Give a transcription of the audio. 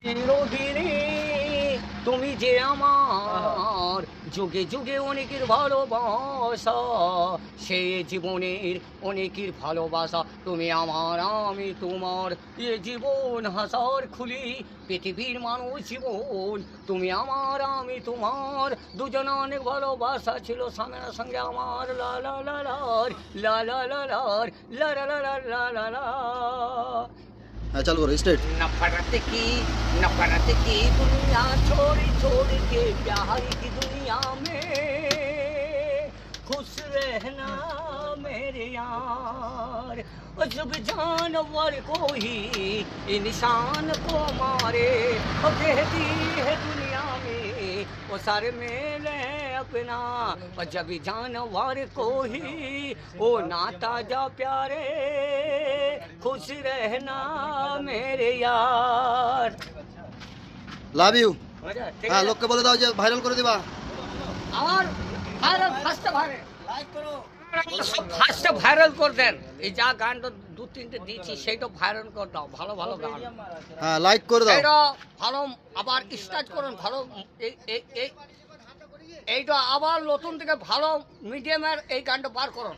চিরদিনই তুমি যে আমার যুগে যুগে অনেকের ভালোবাসা, সে জীবনের অনেকের ভালোবাসা। তুমি আমার আমি তোমার, এ জীবন হাসার খুলি পৃথিবীর মানুষ জীবন। তুমি আমার আমি তোমার, দুজন অনেক ভালোবাসা ছিল স্বামীর সঙ্গে আমার। লা লা লা লা লা লা লা লা লা লা লা লা লা লা। হ্যাঁ চালু করো স্ট্রেট। नफरत की दुनिया छोड़ छोड़ के प्यार की दुनिया में खुश रहना मेरे यार। और जब जानवर को ही इंसान को मारे, और कहती है दुनिया में वो सर मेले अपना। और जब जानवर को ही वो नाता जा प्यारे, खुश रहना मेरे यार। Love you. ঠিক হ্যাঁ আছে? লোককে বলে দাও যে ভাইরাল করে দিবা। আমার ভাইরাল ফার্স্টে ভাইরাল লাইক করো, সব ফার্স্টে ভাইরাল করে দেন। এই যা গানটা দু তিনটে দিয়েছি সেইটা ভাইরাল করে দাও, ভালো ভালো গান হ্যাঁ লাইক করে দাও। এইটা ভালো, আবার স্টার্ট করুন ভালো। এইটা আবার নতুন থেকে ভালো মিডিয়ামের এই গানটা বার করুন।